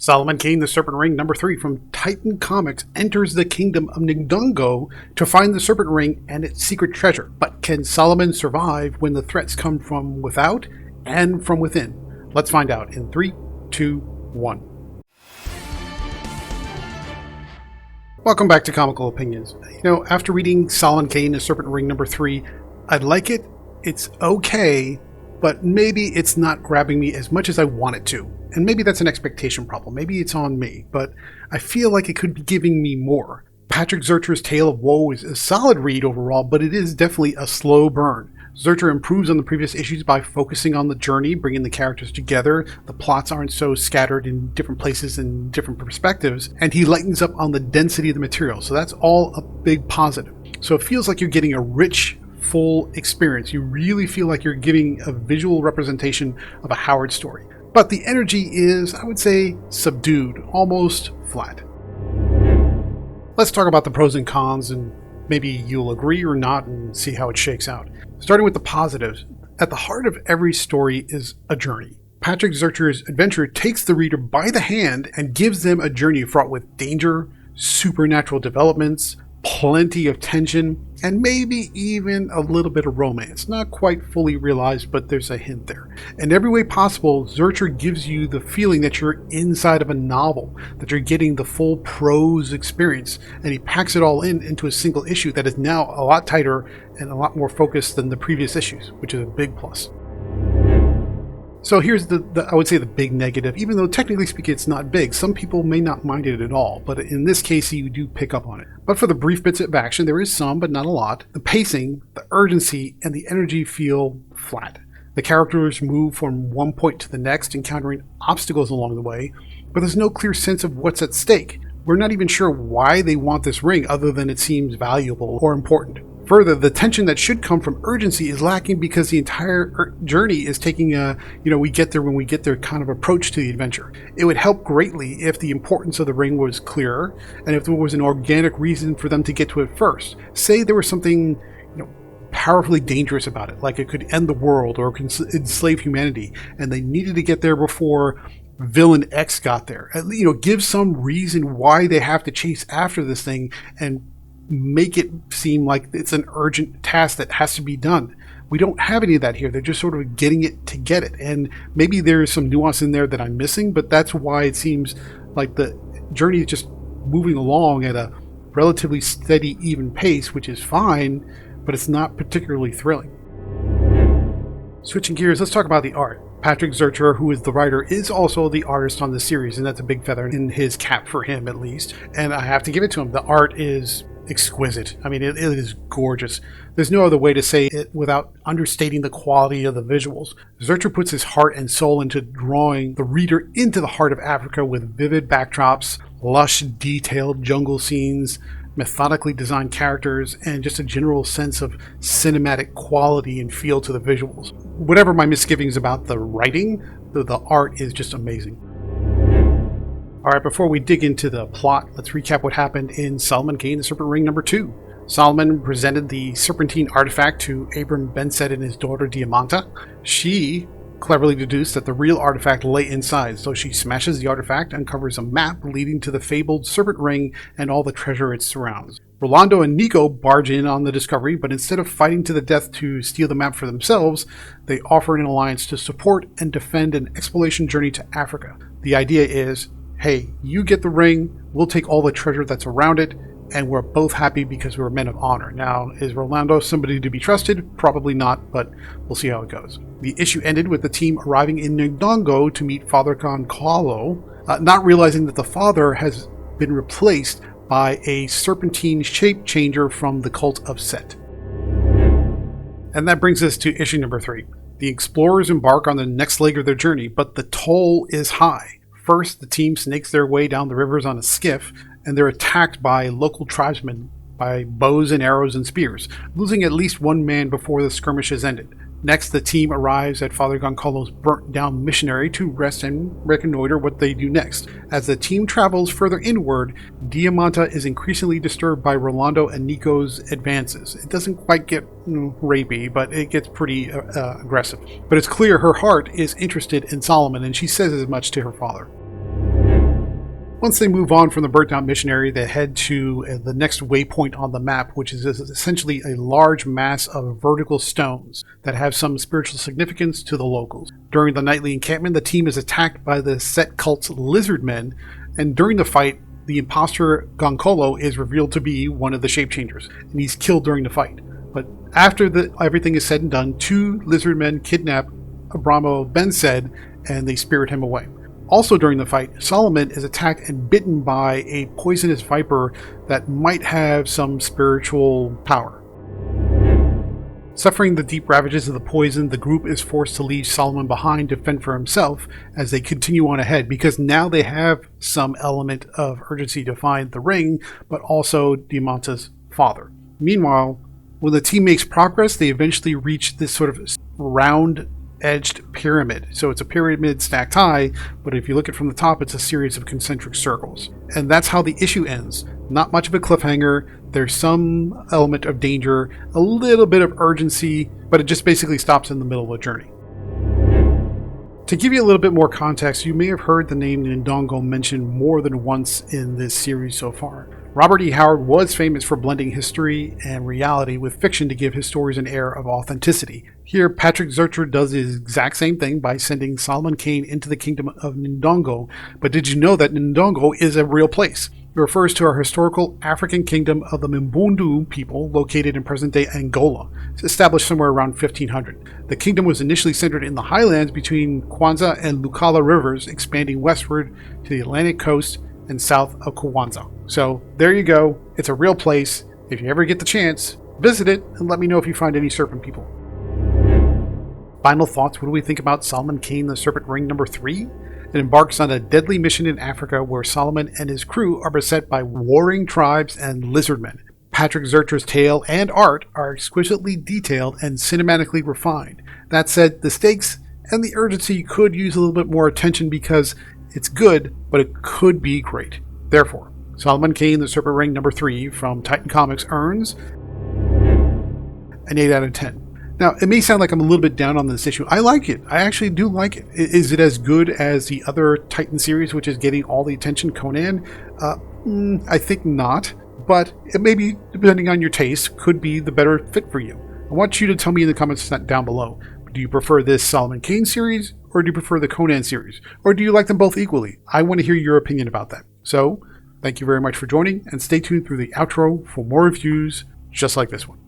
Solomon Kane, the Serpent Ring, number 3 from Titan Comics, enters the Kingdom of Ndongo to find the Serpent Ring and its secret treasure. But can Solomon survive when the threats come from without and from within? Let's find out in 3, 2, 1. Welcome back to Comical Opinions. After reading Solomon Kane, the Serpent Ring, number 3, I like it. It's okay, but maybe it's not grabbing me as much as I want it to. And maybe that's an expectation problem. Maybe it's on me, but I feel like it could be giving me more. Patrick Zircher's Tale of Woe is a solid read overall, but it is definitely a slow burn. Zircher improves on the previous issues by focusing on the journey, bringing the characters together. The plots aren't so scattered in different places and different perspectives, and he lightens up on the density of the material. So that's all a big positive. So it feels like you're getting a rich, full experience. You really feel like you're giving a visual representation of a Howard story. But the energy is, I would say, subdued, almost flat. Let's talk about the pros and cons, and maybe you'll agree or not and see how it shakes out. Starting with the positives, at the heart of every story is a journey. Patrick Zircher's adventure takes the reader by the hand and gives them a journey fraught with danger, supernatural developments, plenty of tension, and maybe even a little bit of romance. Not quite fully realized, but there's a hint there. In every way possible, Zircher gives you the feeling that you're inside of a novel, that you're getting the full prose experience, and he packs it all into a single issue that is now a lot tighter and a lot more focused than the previous issues, which is a big plus. So here's I would say the big negative, even though technically speaking it's not big. Some people may not mind it at all, but in this case you do pick up on it. But for the brief bits of action, there is some, but not a lot. The pacing, the urgency, and the energy feel flat. The characters move from one point to the next, encountering obstacles along the way, but there's no clear sense of what's at stake. We're not even sure why they want this ring other than it seems valuable or important. Further, the tension that should come from urgency is lacking because the entire journey is taking a, we get there when we get there kind of approach to the adventure. It would help greatly if the importance of the ring was clearer and if there was an organic reason for them to get to it first. Say there was something, powerfully dangerous about it, like it could end the world or enslave humanity, and they needed to get there before villain X got there. Give some reason why they have to chase after this thing and make it seem like it's an urgent task that has to be done. We don't have any of that here. They're just sort of getting it to get it. And maybe there's some nuance in there that I'm missing, but that's why it seems like the journey is just moving along at a relatively steady, even pace, which is fine, but it's not particularly thrilling. Switching gears, let's talk about the art. Patrick Zircher, who is the writer, is also the artist on the series, and that's a big feather in his cap for him, at least. And I have to give it to him. The art is exquisite. I mean, it is gorgeous. There's no other way to say it without understating the quality of the visuals. Zircher puts his heart and soul into drawing the reader into the heart of Africa with vivid backdrops, lush, detailed jungle scenes, methodically designed characters, and just a general sense of cinematic quality and feel to the visuals. Whatever my misgivings about the writing, the art is just amazing. Alright, before we dig into the plot, let's recap what happened in Solomon Kane, the Serpent Ring number 2. Solomon presented the serpentine artifact to Abram Benset and his daughter Diamanta. She cleverly deduced that the real artifact lay inside, so she smashes the artifact and uncovers a map leading to the fabled Serpent Ring and all the treasure it surrounds. Rolando and Nico barge in on the discovery, but instead of fighting to the death to steal the map for themselves, they offer an alliance to support and defend an exploration journey to Africa. The idea is, hey, you get the ring, we'll take all the treasure that's around it, and we're both happy because we're men of honor. Now, is Rolando somebody to be trusted? Probably not, but we'll see how it goes. The issue ended with the team arriving in Ndongo to meet Father Comical, not realizing that the father has been replaced by a serpentine shape changer from the cult of Set. And that brings us to issue number 3. The explorers embark on the next leg of their journey, but the toll is high. First, the team snakes their way down the rivers on a skiff, and they're attacked by local tribesmen by bows and arrows and spears, losing at least one man before the skirmish is ended. Next, the team arrives at Father Goncalo's burnt-down missionary to rest and reconnoiter what they do next. As the team travels further inward, Diamanta is increasingly disturbed by Rolando and Nico's advances. It doesn't quite get rapey, but it gets pretty aggressive. But it's clear her heart is interested in Solomon, and she says as much to her father. Once they move on from the burnt out mission area, they head to the next waypoint on the map, which is essentially a large mass of vertical stones that have some spiritual significance to the locals. During the nightly encampment, the team is attacked by the Set cult's lizard men, and during the fight, the imposter Gonkolo is revealed to be one of the shapechangers, and he's killed during the fight. But after everything is said and done, 2 lizard men kidnap Abramo Bensed, and they spirit him away. Also during the fight, Solomon is attacked and bitten by a poisonous viper that might have some spiritual power. Suffering the deep ravages of the poison, the group is forced to leave Solomon behind to fend for himself as they continue on ahead, because now they have some element of urgency to find the ring, but also Diamanta's father. Meanwhile, when the team makes progress, they eventually reach this sort of round-edged pyramid. So it's a pyramid stacked high, but if you look at it from the top, it's a series of concentric circles. And that's how the issue ends. Not much of a cliffhanger. There's some element of danger, a little bit of urgency, but it just basically stops in the middle of the journey. To give you a little bit more context, you may have heard the name Ndongo mentioned more than once in this series so far. Robert E. Howard was famous for blending history and reality with fiction to give his stories an air of authenticity. Here, Patrick Zurcher does the exact same thing by sending Solomon Kane into the Kingdom of Ndongo. But did you know that Ndongo is a real place? It refers to our historical African kingdom of the Mbundu people located in present-day Angola. It's established somewhere around 1500. The kingdom was initially centered in the highlands between Kwanza and Lukala rivers, expanding westward to the Atlantic coast and south of Kwanza. So there you go. It's a real place. If you ever get the chance, visit it and let me know if you find any serpent people. Final thoughts. What do we think about Solomon Kane, the Serpent Ring number 3? It embarks on a deadly mission in Africa where Solomon and his crew are beset by warring tribes and lizardmen. Patrick Zurcher's tale and art are exquisitely detailed and cinematically refined. That said, the stakes and the urgency could use a little bit more attention because it's good, but it could be great. Therefore, Solomon Kane, the Serpent Ring number 3 from Titan Comics earns an 8 out of 10. Now, it may sound like I'm a little bit down on this issue. I like it. I actually do like it. Is it as good as the other Titan series, which is getting all the attention, Conan? I think not. But it may be, depending on your taste, could be the better fit for you. I want you to tell me in the comments down below. Do you prefer this Solomon Kane series, or do you prefer the Conan series? Or do you like them both equally? I want to hear your opinion about that. So, thank you very much for joining, and stay tuned through the outro for more reviews just like this one.